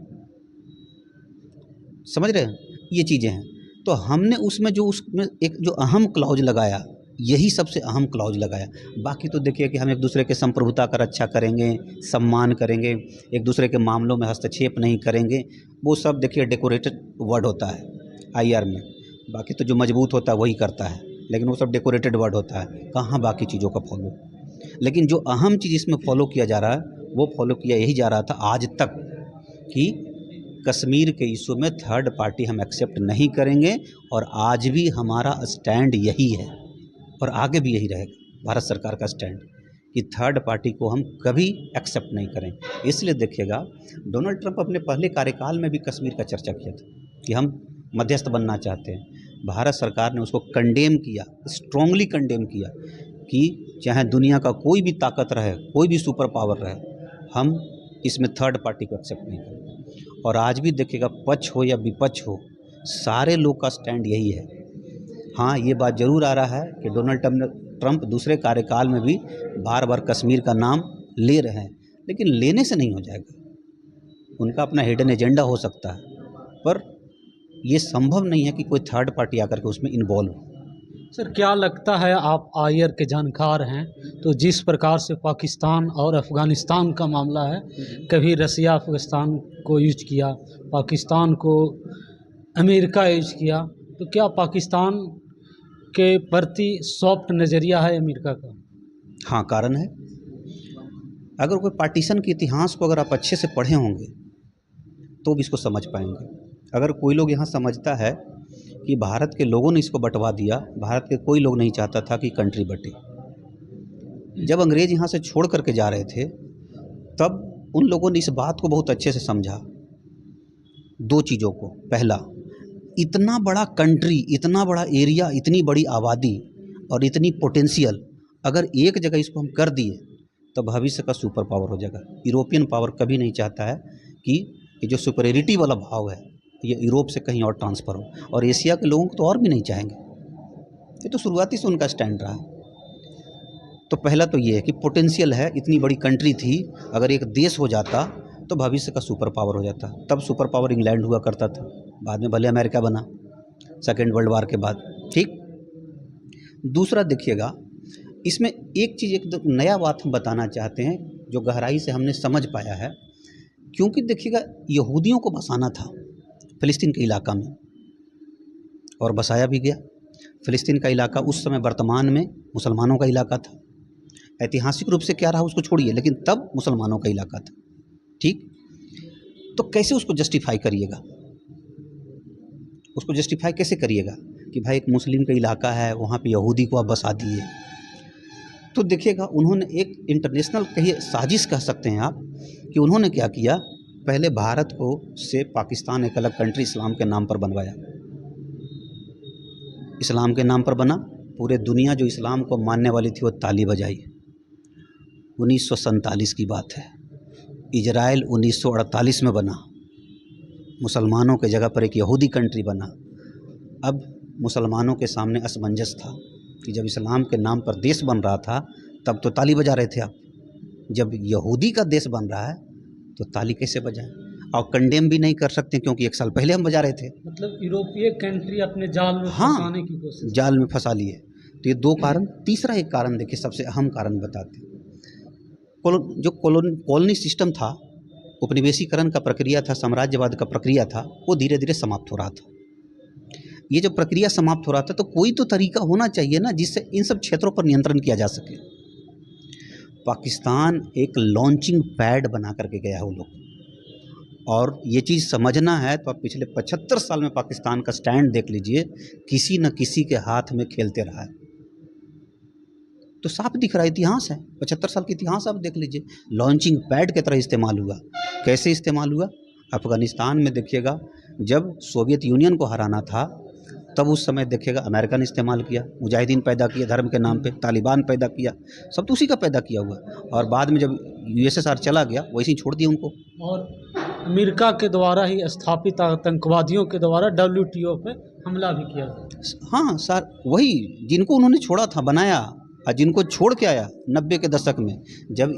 समझ रहे हैं, ये चीज़ें हैं। तो हमने उसमें एक जो अहम क्लॉज लगाया, यही सबसे अहम क्लॉज लगाया। बाकी तो देखिए कि हम एक दूसरे के संप्रभुता का रक्षा करेंगे, सम्मान करेंगे, एक दूसरे के मामलों में हस्तक्षेप नहीं करेंगे, वो सब देखिए डेकोरेटेड वर्ड होता है आईआर में। बाकी तो जो मजबूत होता है वही करता है, लेकिन वो सब डेकोरेटेड वर्ड होता है, कहाँ बाकी चीज़ों का फॉलो। लेकिन जो अहम चीज़ इसमें फॉलो किया जा रहा है, वो फॉलो किया यही जा रहा था आज तक कि कश्मीर के इशू में थर्ड पार्टी हम एक्सेप्ट नहीं करेंगे। और आज भी हमारा स्टैंड यही है और आगे भी यही रहेगा भारत सरकार का स्टैंड कि थर्ड पार्टी को हम कभी एक्सेप्ट नहीं करें। इसलिए देखिएगा, डोनाल्ड ट्रंप अपने पहले कार्यकाल में भी कश्मीर का चर्चा किया था कि हम मध्यस्थ बनना चाहते हैं। भारत सरकार ने उसको कंडेम किया, स्ट्रांगली कंडेम किया कि चाहे दुनिया का कोई भी ताकत रहे, कोई भी सुपर पावर रहे, हम इसमें थर्ड पार्टी को एक्सेप्ट नहीं करें। और आज भी देखिएगा, पक्ष हो या विपक्ष हो, सारे लोग का स्टैंड यही है। हाँ, ये बात ज़रूर आ रहा है कि डोनाल्ड ट्रंप दूसरे कार्यकाल में भी बार बार कश्मीर का नाम ले रहे हैं, लेकिन लेने से नहीं हो जाएगा। उनका अपना हिडन एजेंडा हो सकता है, पर ये संभव नहीं है कि कोई थर्ड पार्टी आकर के उसमें इन्वॉल्व हो। सर, क्या लगता है, आप आईआर के जानकार हैं, तो जिस प्रकार से पाकिस्तान और अफ़गानिस्तान का मामला है, कभी रसिया अफ़गानिस्तान को यूज किया, पाकिस्तान को अमेरिका यूज किया, तो क्या पाकिस्तान के प्रति सॉफ्ट नज़रिया है अमेरिका का? हाँ, कारण है। अगर कोई पार्टीशन के इतिहास को अगर आप अच्छे से पढ़े होंगे तो भी इसको समझ पाएंगे। अगर कोई लोग यहाँ समझता है कि भारत के लोगों ने इसको बंटवा दिया, भारत के कोई लोग नहीं चाहता था कि कंट्री बटे। जब अंग्रेज़ यहाँ से छोड़ करके जा रहे थे, तब उन लोगों ने इस बात को बहुत अच्छे से समझा, दो चीज़ों को। पहला, इतना बड़ा कंट्री, इतना बड़ा एरिया, इतनी बड़ी आबादी और इतनी पोटेंशियल, अगर एक जगह इसको हम कर दिए तो भविष्य का सुपर पावर हो जाएगा। यूरोपियन पावर कभी नहीं चाहता है कि ये जो सुपरियरिटी वाला भाव है ये यूरोप से कहीं और ट्रांसफ़र हो, और एशिया के लोगों को तो और भी नहीं चाहेंगे। ये तो शुरुआती से उनका स्टैंड रहा है। तो पहला तो ये है कि पोटेंशियल है, इतनी बड़ी कंट्री थी, अगर एक देश हो जाता तो भविष्य का सुपर पावर हो जाता। तब सुपर पावर इंग्लैंड हुआ करता था, बाद में भले अमेरिका बना सेकेंड वर्ल्ड वार के बाद। ठीक। दूसरा देखिएगा, इसमें एक चीज़, एक नया बात हम बताना चाहते हैं जो गहराई से हमने समझ पाया है। क्योंकि देखिएगा, यहूदियों को बसाना था फ़िलिस्तीन के इलाका में, और बसाया भी गया। फ़िलिस्तीन का इलाका उस समय वर्तमान में मुसलमानों का इलाका था। ऐतिहासिक रूप से क्या रहा उसको छोड़िए, लेकिन तब मुसलमानों का इलाका था। ठीक। तो कैसे उसको जस्टिफाई करिएगा? उसको जस्टिफाई कैसे करिएगा कि भाई एक मुस्लिम का इलाका है, वहाँ पे यहूदी को आप बसा दिए? तो देखिएगा, उन्होंने एक इंटरनेशनल कहिए साजिश कह सकते हैं आप, कि उन्होंने क्या किया, पहले भारत को से पाकिस्तान एक अलग कंट्री इस्लाम के नाम पर बनवाया। इस्लाम के नाम पर बना, पूरे दुनिया जो इस्लाम को मानने वाली थी वो ताली बजाई। 1947 की बात है। इजराइल 1948 में बना, मुसलमानों के जगह पर एक यहूदी कंट्री बना। अब मुसलमानों के सामने असमंजस था कि जब इस्लाम के नाम पर देश बन रहा था तब तो ताली बजा रहे थे आप, जब यहूदी का देश बन रहा है तो ताली कैसे बजाएं? और कंडेम भी नहीं कर सकते क्योंकि 1 साल पहले हम बजा रहे थे। मतलब यूरोपीय कंट्री अपने जाल में हाँ, फंसाने की कोशिश। जाल में फंसा लिए। तो ये 2 कारण। तीसरा एक कारण देखिए, सबसे अहम कारण बताते हैं। जो कॉलोनी सिस्टम था, उपनिवेशीकरण का प्रक्रिया था, साम्राज्यवाद का प्रक्रिया था, वो धीरे धीरे समाप्त हो रहा था। ये जो प्रक्रिया समाप्त हो रहा था, तो कोई तो तरीका होना चाहिए ना जिससे इन सब क्षेत्रों पर नियंत्रण किया जा सके। पाकिस्तान एक लॉन्चिंग पैड बना करके गया है वो लोग, और ये चीज़ समझना है तो आप पिछले 75 साल में पाकिस्तान का स्टैंड देख लीजिए, किसी न किसी के हाथ में खेलते रहा है। तो साफ दिख रहा है, इतिहास है, 75 साल का इतिहास आप देख लीजिए। लॉन्चिंग पैड की तरह इस्तेमाल हुआ। कैसे इस्तेमाल हुआ? अफ़गानिस्तान में देखिएगा, जब सोवियत यूनियन को हराना था तब उस समय देखिएगा अमेरिका ने इस्तेमाल किया, मुजाहिदीन पैदा किया धर्म के नाम पे, तालिबान पैदा किया, सब तो उसी का पैदा किया हुआ। और बाद में जब यूएसएसआर चला गया, वैसे ही छोड़ दिया उनको। और अमेरिका के द्वारा ही स्थापित आतंकवादियों के द्वारा WTO पे हमला भी किया गया। हाँ सर, वही जिनको उन्होंने छोड़ा था, बनाया, और जिनको छोड़ के आया 90 के दशक में, जब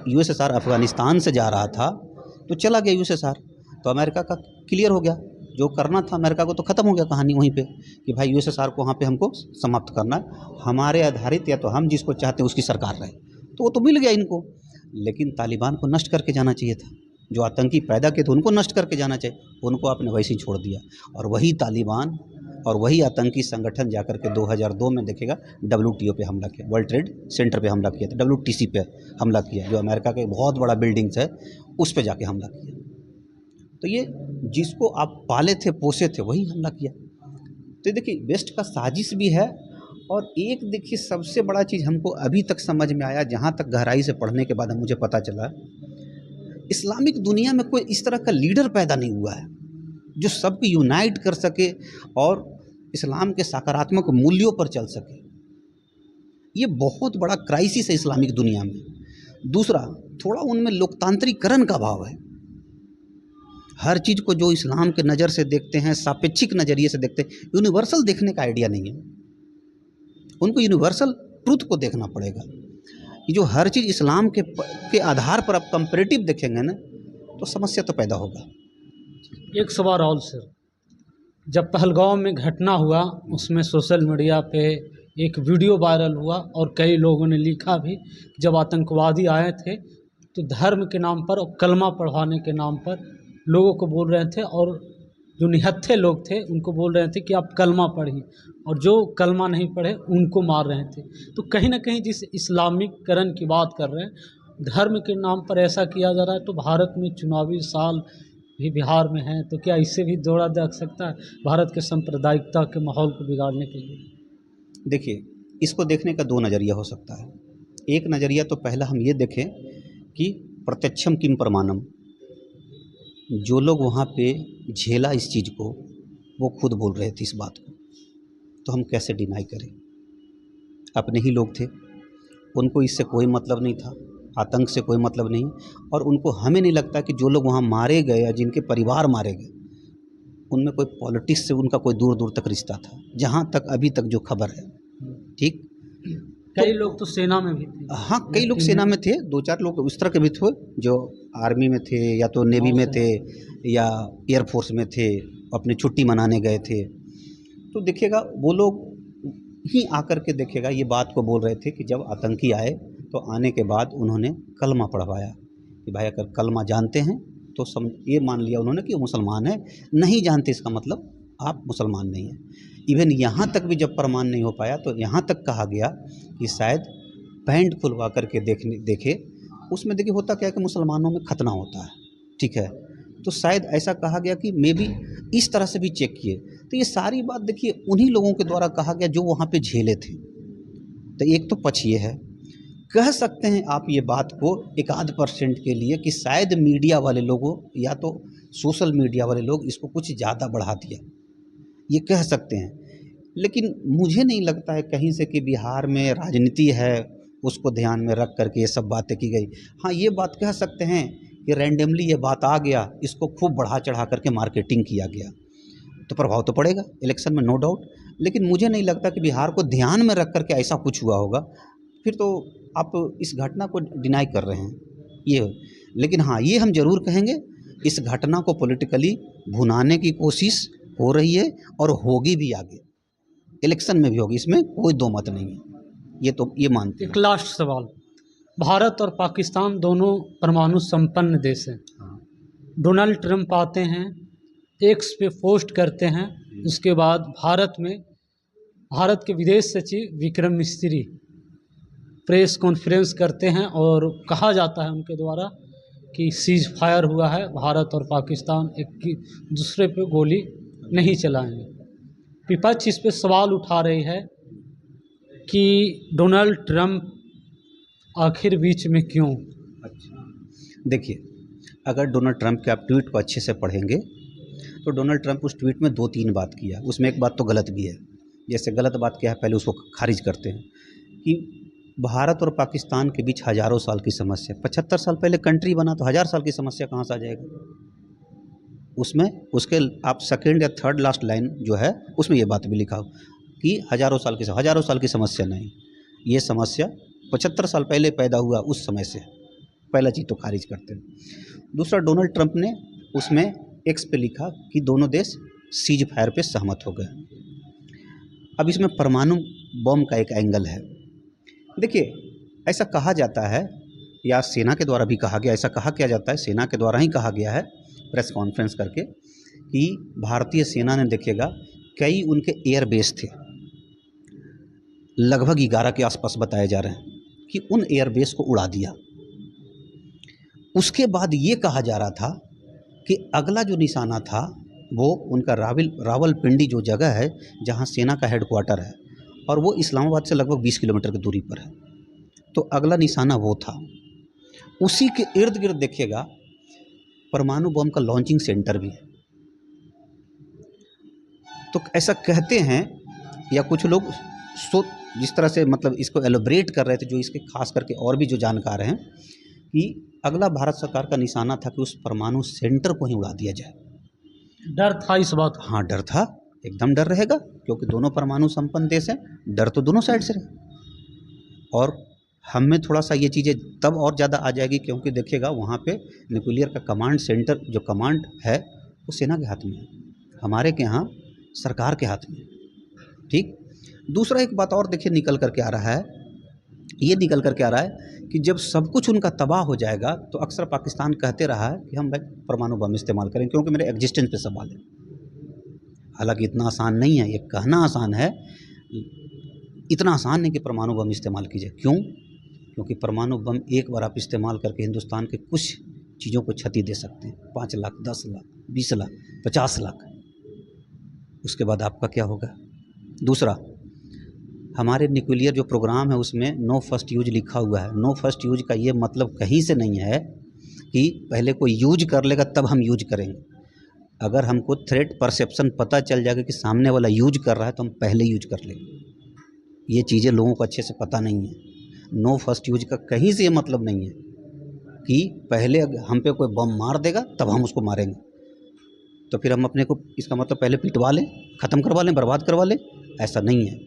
यूएसएसआर अफ़गानिस्तान से जा रहा था तो चला गया यूएसएसआर, तो अमेरिका का क्लियर हो गया। जो करना था अमेरिका को, तो ख़त्म हो गया कहानी वहीं पे, कि भाई यूएसएसआर को वहाँ पे हमको समाप्त करना है, हमारे आधारित या तो हम जिसको चाहते हैं उसकी सरकार रहे। तो वो तो मिल गया इनको। लेकिन तालिबान को नष्ट करके जाना चाहिए था, जो आतंकी पैदा किए थे उनको नष्ट करके जाना चाहिए, उनको आपने वैसे ही छोड़ दिया। और वही तालिबान और वही आतंकी संगठन जाकर के 2002 में देखिएगा WTO पे हमला किया, वर्ल्ड ट्रेड सेंटर पे हमला किया था, WTC पे हमला किया, जो अमेरिका के बहुत बड़ा बिल्डिंग्स है उस पे जाके हमला किया। तो ये जिसको आप पाले थे पोसे थे वही हमला किया। तो देखिए वेस्ट का साजिश भी है। और एक देखिए सबसे बड़ा चीज़ हमको अभी तक समझ में आया, जहाँ तक गहराई से पढ़ने के बाद मुझे पता चला, इस्लामिक दुनिया में कोई इस तरह का लीडर पैदा नहीं हुआ है जो सबको यूनाइट कर सके और इस्लाम के सकारात्मक मूल्यों पर चल सके। ये बहुत बड़ा क्राइसिस है इस्लामिक दुनिया में। दूसरा, थोड़ा उनमें लोकतांत्रिकरण का भाव है। हर चीज़ को जो इस्लाम के नज़र से देखते हैं, सापेक्षिक नज़रिए से देखते हैं, यूनिवर्सल देखने का आइडिया नहीं है। उनको यूनिवर्सल ट्रूथ को देखना पड़ेगा। ये जो हर चीज़ इस्लाम के आधार पर आप कंपैरेटिव देखेंगे ना, तो समस्या तो पैदा होगा। एक सवाल और सर, जब पहलगाम में घटना हुआ, उसमें सोशल मीडिया पे एक वीडियो वायरल हुआ और कई लोगों ने लिखा भी, जब आतंकवादी आए थे तो धर्म के नाम पर और कलमा पढ़वाने के नाम पर लोगों को बोल रहे थे, और जो निहत्थे लोग थे उनको बोल रहे थे कि आप कलमा पढ़िए, और जो कलमा नहीं पढ़े उनको मार रहे थे। तो कहीं ना कहीं जिस इस्लामीकरण की बात कर रहे हैं, धर्म के नाम पर ऐसा किया जा रहा है। तो भारत में चुनावी साल भी बिहार में है, तो क्या इससे भी जोड़ा जा सकता है भारत के सांप्रदायिकता के माहौल को बिगाड़ने के लिए? देखिए, इसको देखने का 2 नज़रिया हो सकता है। एक नज़रिया तो पहला हम ये देखें कि प्रत्यक्षम किम प्रमाणम, जो लोग वहाँ पे झेला इस चीज़ को, वो खुद बोल रहे थे इस बात को, तो हम कैसे डिनाई करें? अपने ही लोग थे, उनको इससे कोई मतलब नहीं था, आतंक से कोई मतलब नहीं। और उनको, हमें नहीं लगता कि जो लोग वहाँ मारे गए या जिनके परिवार मारे गए, उनमें कोई पॉलिटिक्स से उनका कोई दूर दूर तक रिश्ता था, जहाँ तक अभी तक जो खबर है। ठीक, कई लोग तो सेना में भी थे। हाँ, कई लोग सेना में थे, 2-4 लोग उस तरह के भी थे जो आर्मी में थे या तो नेवी में थे या एयरफोर्स में थे, अपनी छुट्टी मनाने गए थे। तो देखिएगा वो लोग ही आकर के देखिएगा ये बात को बोल रहे थे कि जब आतंकी आए तो आने के बाद उन्होंने कलमा पढ़वाया कि भाई अगर कलमा जानते हैं तो ये मान लिया उन्होंने कि वो मुसलमान है, नहीं जानते इसका मतलब आप मुसलमान नहीं हैं। इवन यहाँ तक भी जब प्रमाण नहीं हो पाया तो यहाँ तक कहा गया कि शायद पैंट खुलवा करके देखे, उसमें देखिए होता क्या है कि मुसलमानों में खतना होता है, ठीक है, तो शायद ऐसा कहा गया कि मे बी इस तरह से भी चेक किए। तो ये सारी बात देखिए उन्हीं लोगों के द्वारा कहा गया जो वहाँ पे झेले थे। तो एक तो पक्ष ये है, कह सकते हैं आप ये बात को 1-8% के लिए कि शायद मीडिया वाले लोगों या तो सोशल मीडिया वाले लोग इसको कुछ ज़्यादा बढ़ा दिया, ये कह सकते हैं। लेकिन मुझे नहीं लगता है कहीं से कि बिहार में राजनीति है उसको ध्यान में रख करके ये सब बातें की गई। हाँ, ये बात कह सकते हैं कि रैंडमली ये बात आ गया, इसको खूब बढ़ा चढ़ा करके मार्केटिंग किया गया, तो प्रभाव तो पड़ेगा इलेक्शन में, नो डाउट। लेकिन मुझे नहीं लगता कि बिहार को ध्यान में रख करके ऐसा कुछ हुआ होगा। फिर तो आप इस घटना को डिनाई कर रहे हैं। ये लेकिन हाँ, ये हम जरूर कहेंगे, इस घटना को पॉलिटिकली भुनाने की कोशिश हो रही है और होगी भी आगे, इलेक्शन में भी होगी, इसमें कोई दो मत नहीं है। ये मानते एक लास्ट सवाल, भारत और पाकिस्तान दोनों परमाणु संपन्न देश हैं। हाँ। डोनाल्ड ट्रंप आते हैं, एक्स पे पोस्ट करते हैं, उसके बाद भारत के विदेश सचिव विक्रम मिस्री प्रेस कॉन्फ्रेंस करते हैं और कहा जाता है उनके द्वारा कि सीज फायर हुआ है, भारत और पाकिस्तान एक दूसरे पे गोली नहीं चलाएंगे। विपक्ष इस पे सवाल उठा रही है कि डोनाल्ड ट्रंप आखिर बीच में क्यों? अच्छा, देखिए, अगर डोनाल्ड ट्रंप के आप ट्वीट को अच्छे से पढ़ेंगे तो डोनाल्ड ट्रंप उस ट्वीट में 2-3 बात किया, उसमें एक बात तो गलत भी है। जैसे गलत बात क्या है, पहले उसको खारिज करते हैं कि भारत और पाकिस्तान के बीच हज़ारों साल की समस्या, 75 साल पहले कंट्री बना तो 1000 साल की समस्या कहाँ से आ जाएगा? उसमें उसके आप सेकेंड या थर्ड लास्ट लाइन जो है उसमें ये बात भी लिखा हो कि हज़ारों साल की समस्या नहीं, ये समस्या 75 साल पहले पैदा हुआ उस समय से। पहला चीज़ तो खारिज करते हैं। दूसरा, डोनाल्ड ट्रंप ने उसमें एक्स पे लिखा कि दोनों देश सीज फायर पे सहमत हो गए। अब इसमें परमाणु बम का एक एंगल है। देखिए, ऐसा कहा जाता है या सेना के द्वारा भी कहा गया, ऐसा कहा क्या जाता है, सेना के द्वारा ही कहा गया है प्रेस कॉन्फ्रेंस करके कि भारतीय सेना ने देखिएगा कई उनके एयर बेस थे, लगभग 11 के आसपास बताए जा रहे हैं कि उन एयर बेस को उड़ा दिया। उसके बाद ये कहा जा रहा था कि अगला जो निशाना था वो उनका रावलपिंडी जो जगह है जहाँ सेना का हेडक्वार्टर है और वो इस्लामाबाद से लगभग 20 किलोमीटर की दूरी पर है, तो अगला निशाना वो था। उसी के इर्द गिर्द देखिएगा परमाणु बम का लॉन्चिंग सेंटर भी है। तो ऐसा कहते हैं या कुछ लोग जिस तरह से मतलब इसको एलोब्रेट कर रहे थे, जो इसके खास करके और भी जो जानकार हैं, कि अगला भारत सरकार का निशाना था कि उस परमाणु सेंटर को ही उड़ा दिया जाए। डर था इस बात का? हाँ, डर था, एकदम डर रहेगा, क्योंकि दोनों परमाणु संपन्न देश हैं, डर तो दोनों साइड से रहे। और हम में थोड़ा सा ये चीज़ें तब और ज़्यादा आ जाएगी क्योंकि देखिएगा वहाँ पे न्यूक्लियर का कमांड सेंटर जो कमांड है वो सेना के हाथ में है, हमारे के यहाँ सरकार के हाथ में। ठीक। दूसरा एक बात और देखिए निकल करके आ रहा है, ये निकल करके आ रहा है कि जब सब कुछ उनका तबाह हो जाएगा तो अक्सर पाकिस्तान कहते रहा है कि हम परमाणु बम इस्तेमाल करें क्योंकि मेरे एग्जिस्टेंस पे सवाल है। हालांकि इतना आसान नहीं है, ये कहना आसान है, इतना आसान नहीं कि परमाणु बम इस्तेमाल कीजिए। क्यों? क्योंकि परमाणु बम एक बार आप इस्तेमाल करके हिंदुस्तान के कुछ चीज़ों को क्षति दे सकते हैं, 5 लाख, 10 लाख, 20 लाख, 50 लाख। उसके बाद आपका क्या होगा? दूसरा, हमारे न्यूक्लियर जो प्रोग्राम है उसमें नो फर्स्ट यूज लिखा हुआ है। नो फर्स्ट यूज का ये मतलब कहीं से नहीं है कि पहले कोई यूज कर लेगा तब हम यूज करेंगे। अगर हमको थ्रेट परसेप्शन पता चल जाएगा कि सामने वाला यूज कर रहा है तो हम पहले यूज कर लेंगे। ये चीज़ें लोगों को अच्छे से पता नहीं है। नो फर्स्ट यूज का कहीं से ये मतलब नहीं है कि पहले हम पे कोई बम मार देगा तब हम उसको मारेंगे, तो फिर हम अपने को इसका मतलब पहले पिटवा लें, ख़त्म करवा लें, बर्बाद करवा लें। ऐसा नहीं है।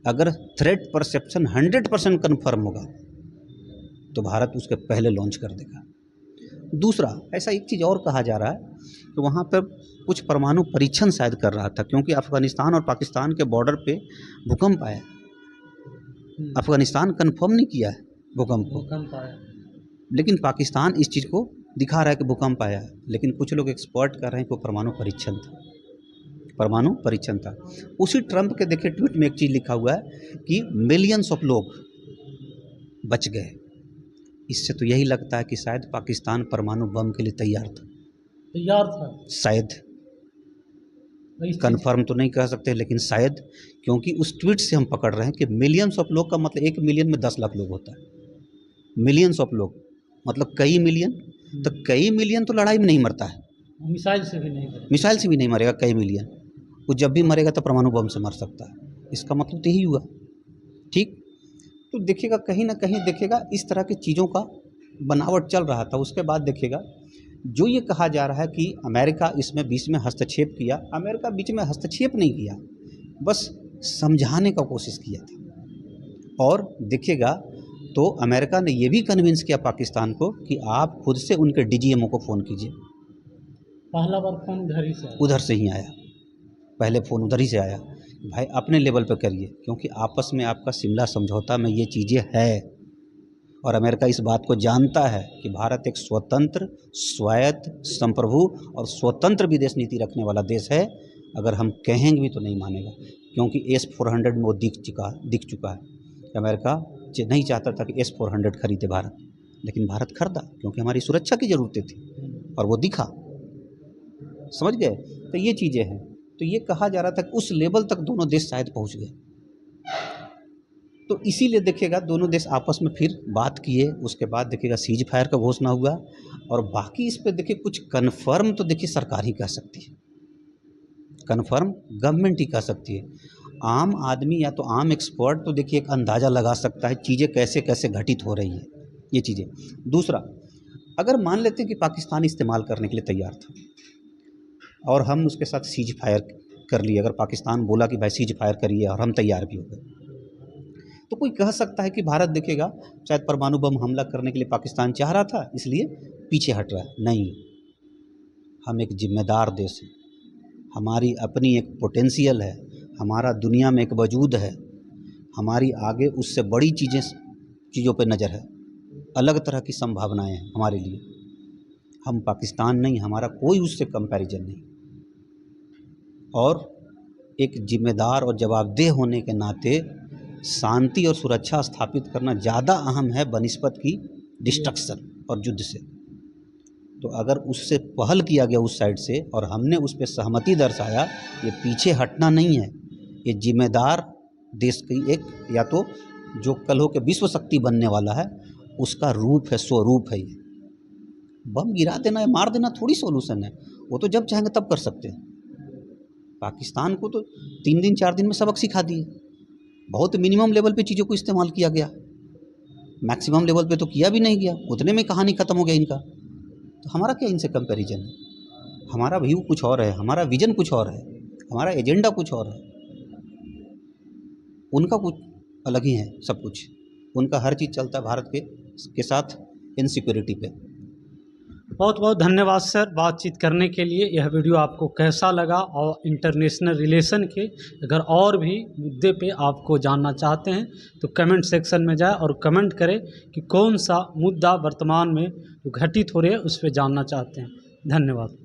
अगर थ्रेट परसेप्शन 100% कन्फर्म होगा तो भारत उसके पहले लॉन्च कर देगा। दूसरा, ऐसा एक चीज़ और कहा जा रहा है कि वहाँ पर कुछ परमाणु परीक्षण शायद कर रहा था क्योंकि अफ़गानिस्तान और पाकिस्तान के बॉर्डर पे भूकंप आया। अफ़गानिस्तान कंफर्म नहीं किया है भूकंप को, लेकिन पाकिस्तान इस चीज़ को दिखा रहा है कि भूकंप आया है। लेकिन कुछ लोग एक्सपर्ट कर रहे हैं कि वो परमाणु परीक्षण था, परमाणु परीक्षण था। उसी ट्रंप के देखिए ट्वीट में एक चीज़ लिखा हुआ है कि मिलियंस ऑफ लोग बच गए। इससे तो यही लगता है कि शायद पाकिस्तान परमाणु बम के लिए तैयार था। शायद, कंफर्म तो नहीं कह सकते लेकिन शायद, क्योंकि उस ट्वीट से हम पकड़ रहे हैं कि मिलियंस ऑफ लोग का मतलब 1 मिलियन में 10 लाख लोग होता है। मिलियंस ऑफ लोग मतलब कई मिलियन, तो कई मिलियन तो लड़ाई में नहीं मरता है, मिसाइल से भी नहीं मरेगा कई मिलियन। वो जब भी मरेगा तो परमाणु बम से मर सकता है। इसका मतलब तो यही हुआ। ठीक। तो देखिएगा कहीं ना कहीं देखिएगा इस तरह की चीज़ों का बनावट चल रहा था। उसके बाद देखिएगा जो ये कहा जा रहा है कि अमेरिका इसमें बीच में हस्तक्षेप किया, अमेरिका बीच में हस्तक्षेप नहीं किया, बस समझाने का कोशिश किया था। और देखिएगा तो अमेरिका ने ये भी कन्विंस किया पाकिस्तान को कि आप खुद से उनके डीजीएमओ को फ़ोन कीजिए। पहला बार फोन उधर ही से आया। उधर से ही आया, पहले फ़ोन उधर ही से आया। भाई अपने लेवल पे करिए, क्योंकि आपस में आपका शिमला समझौता में ये चीज़ें है और अमेरिका इस बात को जानता है कि भारत एक स्वतंत्र, स्वायत्त, संप्रभु और स्वतंत्र विदेश नीति रखने वाला देश है। अगर हम कहेंगे भी तो नहीं मानेगा, क्योंकि S-400 में वो दिख चुका है कि अमेरिका नहीं चाहता था कि S-400 खरीदे भारत, लेकिन भारत खरीदा क्योंकि हमारी सुरक्षा की ज़रूरतें थी और वो दिखा। समझ गए? तो ये चीज़ें हैं। तो ये कहा जा रहा था कि उस लेवल तक दोनों देश शायद पहुंच गए। तो इसीलिए देखिएगा दोनों देश आपस में फिर बात किए, उसके बाद देखिएगा सीज फायर का घोषणा हुआ। और बाकी इस पे देखिए कुछ कन्फर्म तो देखिए सरकार ही कह सकती है, कन्फर्म गवर्नमेंट ही कह सकती है। आम आदमी या तो आम एक्सपर्ट तो देखिए एक अंदाज़ा लगा सकता है चीज़ें कैसे कैसे घटित हो रही है ये चीज़ें। दूसरा, अगर मान लेते हैं कि पाकिस्तान इस्तेमाल करने के लिए तैयार था और हम उसके साथ सीज फायर कर लिए, अगर पाकिस्तान बोला कि भाई सीज फायर करिए और हम तैयार भी हो गए, तो कोई कह सकता है कि भारत देखेगा शायद परमाणु बम हमला करने के लिए पाकिस्तान चाह रहा था इसलिए पीछे हट रहा है। नहीं, हम एक जिम्मेदार देश हैं, हमारी अपनी एक पोटेंशियल है, हमारा दुनिया में एक वजूद है, हमारी आगे उससे बड़ी चीज़ों पे नज़र है, अलग तरह की संभावनाएं हैं हमारे लिए। हम पाकिस्तान नहीं, हमारा कोई उससे कंपैरिजन नहीं। और एक जिम्मेदार और जवाबदेह होने के नाते शांति और सुरक्षा स्थापित करना ज़्यादा अहम है बनिस्बत की डिस्ट्रक्शन और युद्ध से। तो अगर उससे पहल किया गया उस साइड से और हमने उस पर सहमति दर्शाया, ये पीछे हटना नहीं है, ये जिम्मेदार देश की एक, या तो जो कल हो के विश्व शक्ति बनने वाला है उसका रूप है, स्वरूप है। ये बम गिरा देना या मार देना थोड़ी सॉल्यूशन है, वो तो जब चाहेंगे तब कर सकते हैं। पाकिस्तान को तो 3 दिन 4 दिन में सबक सिखा दिए। बहुत मिनिमम लेवल पे चीज़ों को इस्तेमाल किया गया, मैक्सिमम लेवल पे तो किया भी नहीं गया, उतने में कहानी ख़त्म हो गया इनका। तो हमारा क्या इनसे कंपैरिजन है? हमारा व्यू कुछ और है, हमारा विजन कुछ और है, हमारा एजेंडा कुछ और है, उनका कुछ अलग ही है। सब कुछ उनका हर चीज़ चलता है भारत के साथ इनसिक्योरिटी पे। बहुत बहुत धन्यवाद सर बातचीत करने के लिए। यह वीडियो आपको कैसा लगा और इंटरनेशनल रिलेशन के अगर और भी मुद्दे पे आपको जानना चाहते हैं तो कमेंट सेक्शन में जाए और कमेंट करें कि कौन सा मुद्दा वर्तमान में जो घटित हो रहे हैं उस पर जानना चाहते हैं। धन्यवाद।